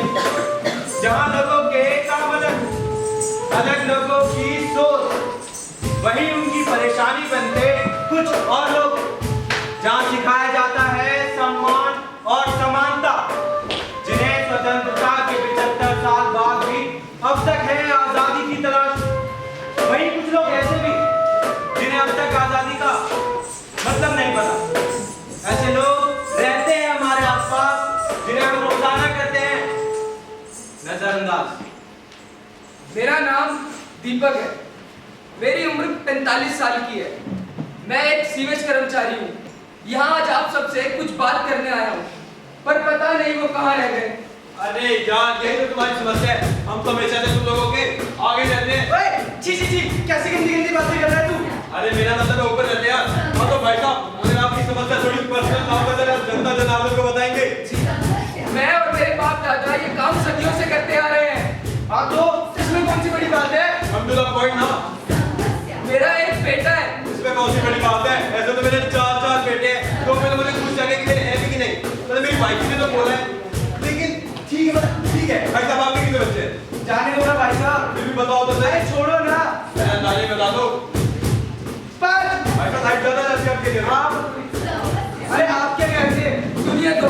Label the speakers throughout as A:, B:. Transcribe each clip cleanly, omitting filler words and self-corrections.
A: जहाँ लोगों के काम अलग, अलग लोगों की सोच, वही उनकी परेशानी बनते कुछ और लोग। जहाँ सिखाया जाता है सम्मान और समानता, जिन्हें स्वतंत्रता के 75 साल बाद भी अब तक है आजादी की तलाश। वही कुछ लोग ऐसे भी जिन्हें अब तक आजादी का मतलब नहीं पता। ऐसे लोग रहते हैं हमारे आसपास, जिन्हें हम रोजाना करते हैं नजरअंदाज।
B: मेरा नाम दीपक है। मेरी उम्र 45 साल की है। मैं एक सीवेज कर्मचारी हूँ। यहाँ आज आप सबसे कुछ बात करने आया हूँ, पर पता नहीं वो कहाँ रह गए।
A: अरे यार, यही तो तुम्हारी समस्या है। हम तो हमेशा से तुम लोगों के आगे रहते हैं।
C: ओए, छी, कैसी गंदी बातें कर रहा है तू?
A: अरे मेरा मतलब है ऊपर रहते यार। हाँ तो भाई साहब, अगर आपकी समस्या थोड़ी पर्सनल काम कर रहे हैं, जनता जनार्दन को बताएंगे।
B: मैं और मेरे बाप दादा ये काम सदियों से करते आ रहे हैं।
C: हाँ तो इसमें कौन सी बड़ी बात है?
A: हम तो पॉइंट ना।
B: मेरा एक बेटा है।
A: इसमें कौन सी बड़ी बात है? ऐसे तो मेरे चार बेटे हैं। तो मैंने मुझे पूछ जाके कि मेरे हैं भी कि नहीं। तो मेरी वाइफ ने तो बोला है, लेकिन ठीक है भाई साहब, आपके कितने बच्चे हैं?
C: जाने दो ना भाई साहब।
A: फिर भी बताओ तो सही।
C: छोड़ो ना।
A: नानी बता दो
C: पर
A: भाई साहब, हाइट ज्यादा जाती है आपके लिए।
C: अरे आप क्या कहते हैं?
B: सुनिए तो,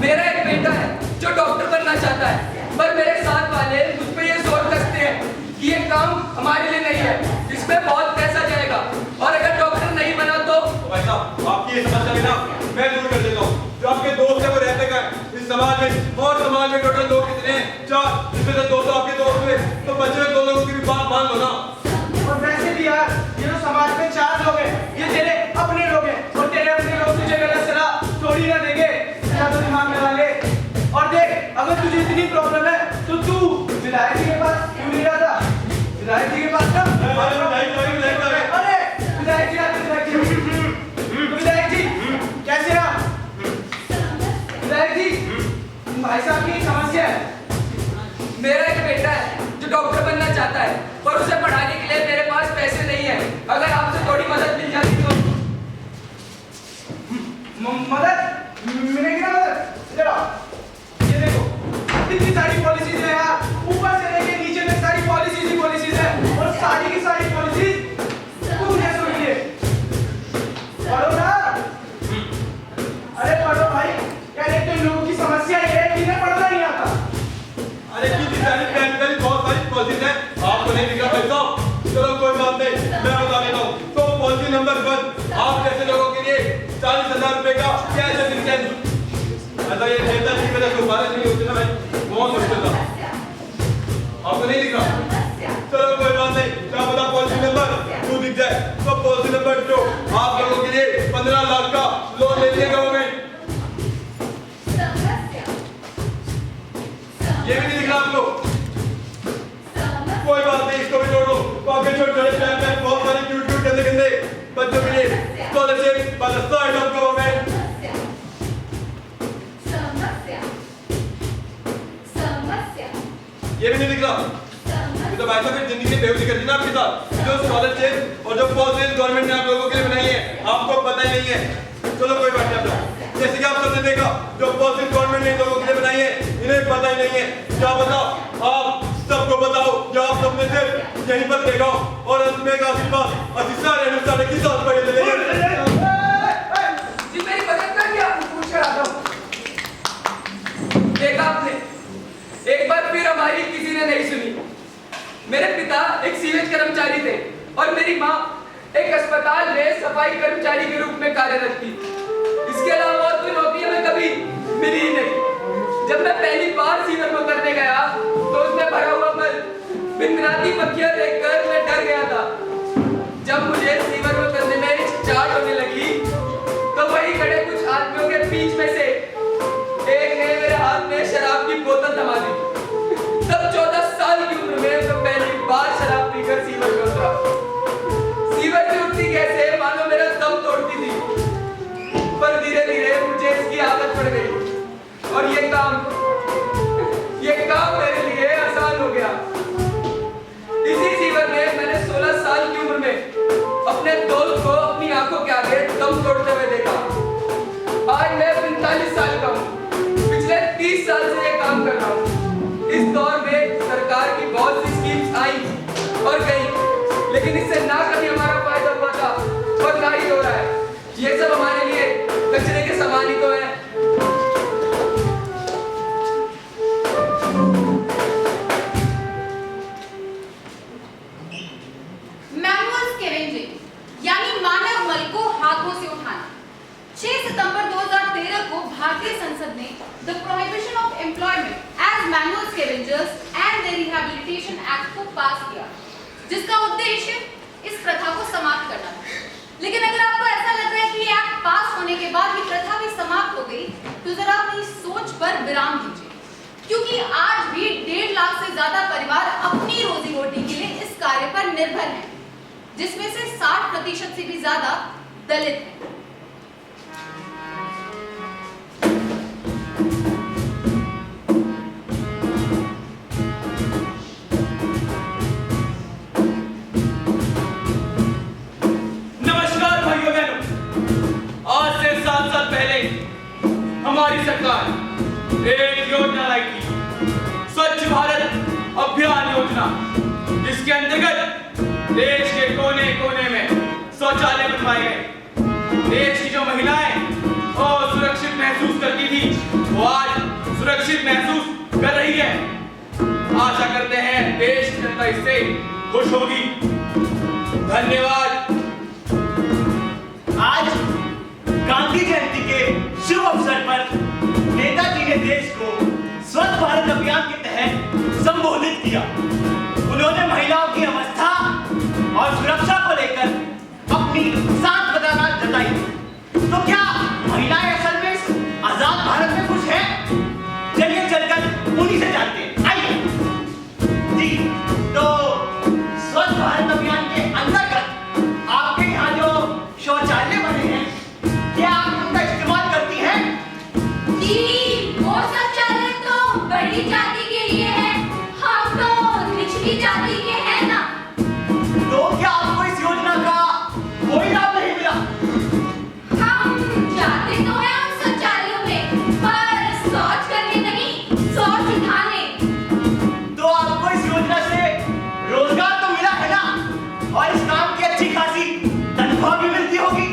B: मेरा एक बेटा है जो डॉक्टर बनना चाहता है, पर मेरे साथ वाले मुझ पे ये जोर कसते हैं कि ये काम हमारे लिए नहीं है, इसमें बहुत पैसा जाएगा, और अगर डॉक्टर नहीं बना तो
A: भाई साहब, आपकी ये समस्या भी ना मैं दूर कर देता हूँ। जो आपके दोस्त है वो रहते का इस समाज में, और समाज में टोटल लोग कितने हैं? 4, जिसमें से 2 तो आपके दोस्त हुए, तो बचे हुए 2 लोगों की भी बात मान लो ना।
C: और वैसे भी यार, ये जो समाज में 4 लोग हैं, ये तेरे अपने लोग हैं, और तेरे अपने लोग तुझे गलत सलाह थोड़ी ना देंगे। क्या तो दिमाग लगा ले। और देख, अगर तुझे इतनी प्रॉब्लम है तो तू विधायक जी के पास क्यों नहीं रहा था? विधायक जी के पास ना।
A: अरे
C: विधायक जी कैसे हैं आप? विधायक जी, भाई साहब की समस्या है।
B: मेरा एक बेटा है जो डॉक्टर बनना चाहता है, पर उसे पढ़ाने के लिए मेरे पास पैसे नहीं है। अगर आपसे थोड़ी मदद मिल जाती तो।
C: मदद मिलेगी ना? मदद इधर आओ। ये देखो, इतनी सारी पॉलिसीज है यार, ऊपर से लेके नीचे तक सारी पॉलिसीज ही पॉलिसीज है, और सारी की सारी पॉलिसीज तुम जैसों के लिए। पढ़ो ना। अरे पढ़ो भाई। यार एक तो इन लोगों की समस्या ये है कि इन्हें पढ़ना नहीं आता।
A: अरे कितनी सारी प्लान बहुत सारी पॉलिसीज हैं, आपको नहीं दिख रहा भाई साहब? चलो कोई बात नहीं, मैं बता देता हूँ। तो पॉलिसी नंबर 1, आप जैसे लोगों के लिए 40,000 रुपए का कैश असिस्टेंस। अच्छा, ये नेता जी मेरे दोबारा नहीं होते ना भाई, बहुत मुश्किल था। आपको नहीं दिख रहा? चलो कोई बात नहीं, क्या पता पॉलिसी नंबर 2 दिख जाए। तो पॉलिसी नंबर 2, आप लोगों के लिए 15 लाख का लोन ले लिया गवर्नमेंट। ये भी नहीं दिख रहा आपको? कोई बात नहीं, इसको भी जोड़ दो। तो आपके छोटे प्लान में बहुत सारे क्यूट गंदे बच्चों के लिए scholarship by the side of government. ये भी नहीं दिख रहा? ये तो भाई साहब फिर जिंदगी बेहोशी कर दी ना आपके साथ। जो स्कॉलरशिप और जो पॉलिसीज गवर्नमेंट ने आप लोगों के लिए बनाई है, आपको पता ही नहीं है। चलो कोई बात नहीं। जैसे कि आप सबने देखा, जो पॉलिसीज गवर्नमेंट ने लोगों के लिए बनाई है, इन्हें पता ही नहीं है। क्या पता आप सबको बताओ, या आप सबने सिर्फ यहीं पर देखा और अंत में का सारे की साथ पड़े चले गए।
B: जी मेरी मदद कर दिया, पूछ कर आता हूँ। देखा आपने, एक बार फिर हमारी किसी ने नहीं सुनी। मेरे पिता एक सीवेज कर्मचारी थे और मेरी माँ एक अस्पताल में सफाई कर्मचारी के रूप में कार्यरत थी। इसके अलावा और कोई नौकरी हमें कभी मिली ही नहीं। जब मैं पहली बार सीवर में उतरने गया तो उसमें भरा हुआ मल, भिनभिनाती पक्कियां देखकर मैं डर गया था। जब मुझे सीवर में उतरने में हिचकिचाहट होने लगी तो वही खड़े कुछ आदमियों के बीच में से एक ने मेरे हाथ में शराब की बोतल थमा दी। तब 14 साल की उम्र में तो पहली बार शराब पीकर सीवर में उतरा। सीवर से उठती कैसे मानो मेरा दम तोड़ती थी, पर धीरे धीरे मुझे इसकी आदत पड़ गई और ये काम मेरे लिए आसान हो गया। इसी सीवर में मैंने 16 साल की उम्र में अपने दोस्त को अपनी आंखों के आगे दम तोड़ते हुए देखा। आज मैं 45 साल का हूँ। पिछले 30 साल से ये काम कर रहा हूँ। लेकिन इससे ना कभी हमारा फायदा हुआ था और ना ही हो रहा है। ये सब हमारे लिए कचरे के समान ही तो है।
D: मैनुअल स्कैवेंजिंग यानी मानव मल को हाथों से उठाना। 6 सितंबर 2013 को भारतीय संसद ने the prohibition of employment as manual scavengers and the rehabilitation act को पास किया, जिसका उद्देश्य इस प्रथा को समाप्त करना था। लेकिन अगर आपको ऐसा लग रहा है कि ये एक्ट पास होने के बाद ये प्रथा भी समाप्त हो गई, तो जरा अपनी सोच पर विराम दीजिए, क्योंकि आज भी 1.5 लाख से ज्यादा परिवार अपनी रोजी रोटी के लिए इस कार्य पर निर्भर हैं, जिसमें से 60% से भी ज्यादा दलित हैं।
A: नमस्कार भाइयों बहनों, आज से 7 साल पहले हमारी सरकार एक योजना लाई थी, स्वच्छ भारत अभियान योजना, जिसके अंतर्गत देश के कोने कोने में शौचालय बनवाए गए। देश की जो महिलाएं सुरक्षित महसूस करती थी, वो आज सुरक्षित महसूस कर रही है। आशा करते हैं देश की जनता इससे खुश होगी। धन्यवाद।
E: आज गांधी जयंती के शुभ अवसर पर नेताजी ने देश को स्वच्छ भारत अभियान के तहत संबोधित किया। उन्होंने महिलाओं की अवस्था और सुरक्षा को लेकर अपनी सांत्वना जताई। तो क्या महिलाएं असल में इस आजाद भारत में खुश हैं? चलिए चलकर उन्हीं से जानते हैं। आइए जी। तो स्वच्छ भारत अभियान के अंतर्गत आपके यहाँ जो शौचालय बने हैं, क्या आप उनका इस्तेमाल करती हैं?
D: जी, वो शौचालय तो बड़ी जाति के लिए है, हम तो निचली जाति के हैं ना।
E: तो क्या आपको इस योजना का कोई लाभ नहीं मिला?
D: हम जाते तो हैं उन शौचालयों में, पर शौच करने नहीं, शौच उठाने।
E: तो आपको इस योजना से रोजगार तो मिला है ना, और इस काम की अच्छी खासी तनख्वाह भी मिलती होगी।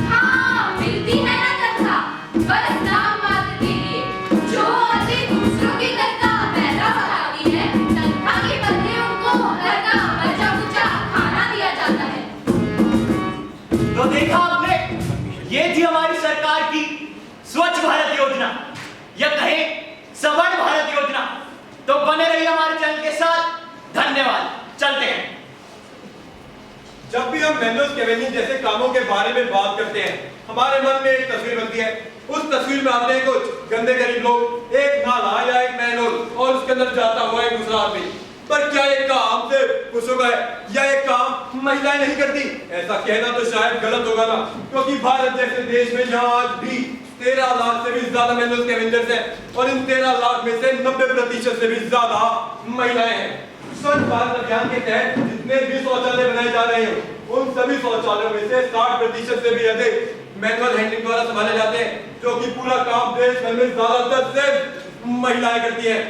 D: हाँ, मिलती है ना तनख्वाह, बस नाम मात्र के लिए। जो औरतें दूसरों की तनख्वाह पैदा बढ़ाती है, तनख्वाह के बदले उनको घर का बचा कुचा खाना दिया जाता है।
E: तो देखा आपने, ये थी हमारी सरकार की स्वच्छ भारत योजना, या कहें सवर्ण भारत योजना। तो बने रहिए हमारे चैनल के साथ। धन्यवाद। चलते हैं।
F: जब भी हम मैनुअल स्कैवेंजिंग जैसे कामों के बारे में बात करते हैं, हमारे मन में एक तस्वीर बनती है। उस तस्वीर में आते हैं कुछ गंदे गरीब लोग, एक नाला या एक मैनुअल, और उसके अंदर जाता हुआ एक दूसरा आदमी। पर क्या ये काम सिर्फ पुरुषों का है, या ये काम महिलाएं नहीं करती? ऐसा कहना तो शायद गलत होगा ना, क्योंकि भारत जैसे देश में जहां आज भी 13 लाख से भी ज्यादा मैनुअल स्कैवेंजर्स हैं, और इन 13 लाख में से 90% से भी ज्यादा महिलाएं हैं। स्वच्छ भारत अभियान के तहत जितने भी शौचालय बनाए जा रहे हैं, उन सभी शौचालयों में से 60% से भी अधिक मैनुअल हैंडलिंग द्वारा संभाले जाते हैं, जो कि पूरा काम देश भर में ज्यादातर से महिलाएं करती हैं।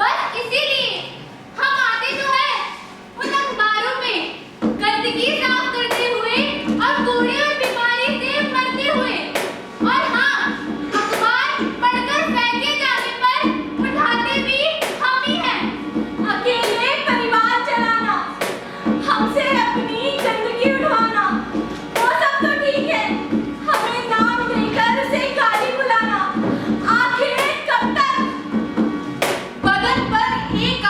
D: बस इसीलिए हम आते तो हैं उन अखबारों में गंदगी साफ करते हुए और कूड़े और बीमारी से मरते हुए। और हाँ, अखबार पढ़कर फेंके जाने पर उठाते भी हम ही हैं। अकेले परिवार चलाना, हमसे अपनी गंदगी उठाना, वो सब तो ठीक है, हमें नाम देकर उसे गाली बुलाना, आखिर कब तक? बदन पर एक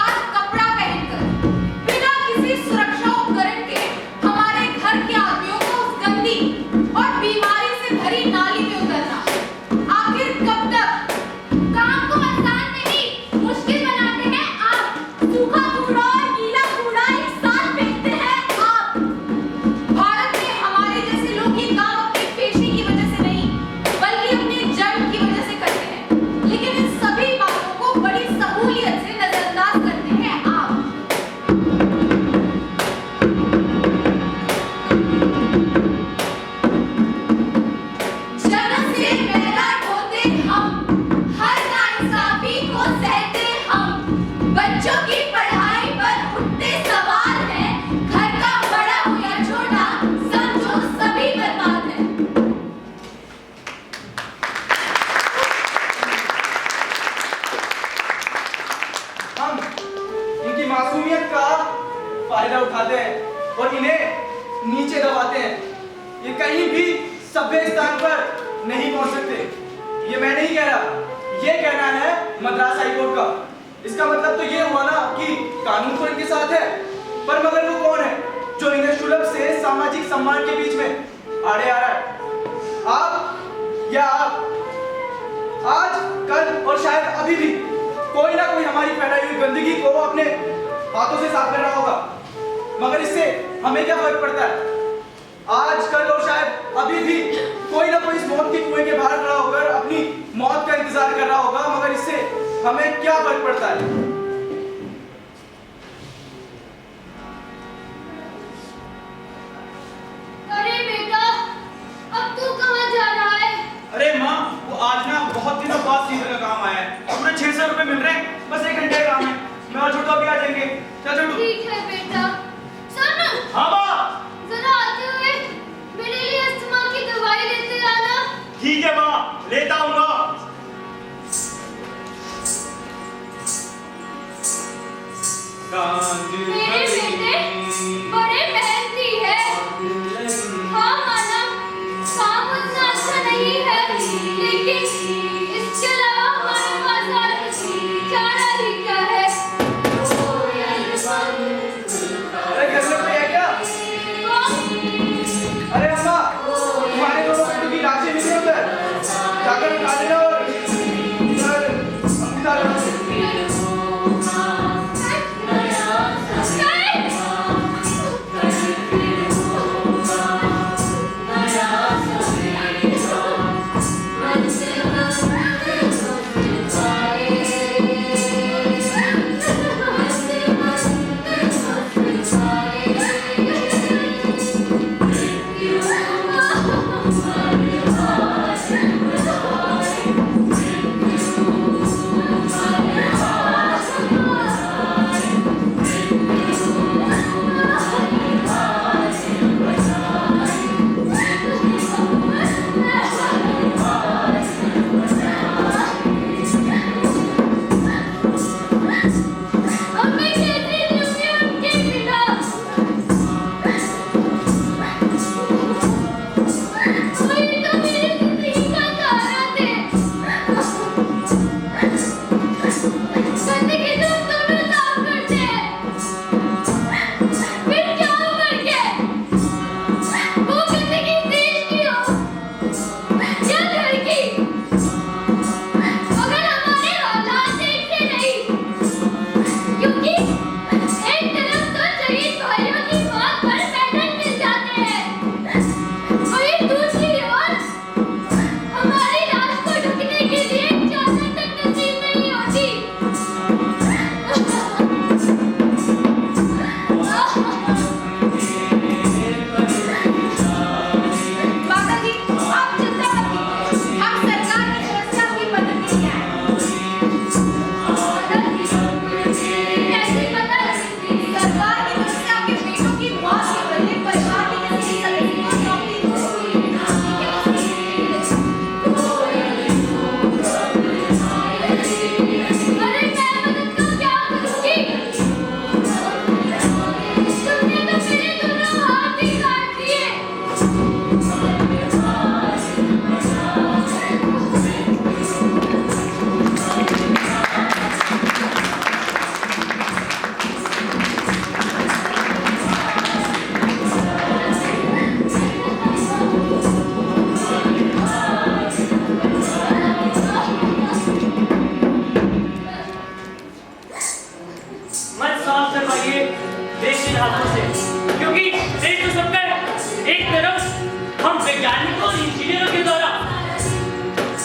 C: फायदा उठाते हैं और इन्हें नीचे दबाते हैं। ये कहीं भी सभ्य स्थान पर नहीं पहुंच सकते। ये मैं नहीं कह रहा, ये कहना है मद्रास हाईकोर्ट का। इसका मतलब तो ये हुआ ना कि कानून तो इनके साथ है, पर मगर वो कौन है जो इन्हें सुलभ से सामाजिक सम्मान के बीच में आड़े आ रहा है? आप या आप, आज कल और शायद अभी भी कोई ना कोई हमारी फैलाई हुई गंदगी को अपने हाथों से साफ कर रहा होगा, मगर इससे हमें क्या फर्क पड़ता है? आज कल और शायद अभी भी कोई ना कोई इस मौत के कुएं के बाहर खड़ा होकर अपनी मौत का इंतजार कर रहा होगा, मगर इससे हमें क्या फर्क पड़ता है?
G: अरे बेटा, अब तू कहाँ जा रहा है?
C: अरे माँ, वो आज ना बहुत दिनों बाद सीधे का काम आया है। पूरे 600 रुपए मिल रहे हैं, बस 1 घंटे का काम है। मैं और छोटू अभी आ जाएंगे। चल छोटू।
G: ठीक है बेटा। सुन,
E: हाँ माँ।
G: जरा आते हुए मेरे लिए अस्थमा की दवाई लेते आना।
E: ठीक है माँ, लेता आऊंगा।
G: मेरे बेटे बड़े मेहनती है। हाँ माना, काम उतना अच्छा नहीं है, लेकिन इसके अलावा हमारे पास और चारा भी क्या है?
C: अरे घर में कोई है क्या? अरे अम्मा, तुम्हारे दोनों बेटों की लाशें मिली हैं उधर। जाकर उठा लेना और उठा लेना।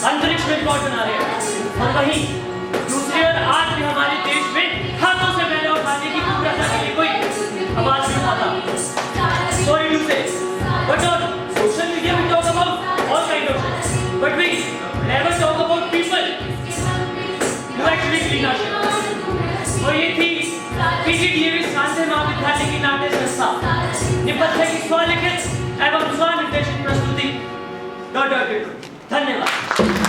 E: अंतरिक्ष में रिकॉर्ड बना रहे हैं और वहीं दूसरी ओर आज भी हमारे देश में हाथों से मैला उठाने की प्रथा के लिए कोई आवाज नहीं उठाता। Sorry to say, but on social media we talk about all kind of shit, but we never talk about people who actually clean our shit। और ये थी PGDAV शांति महाविद्यालय की नाट्य संस्था निपत्य की स्वलिखित एवं स्वनिर्देशित प्रस्तुति। धन्यवाद।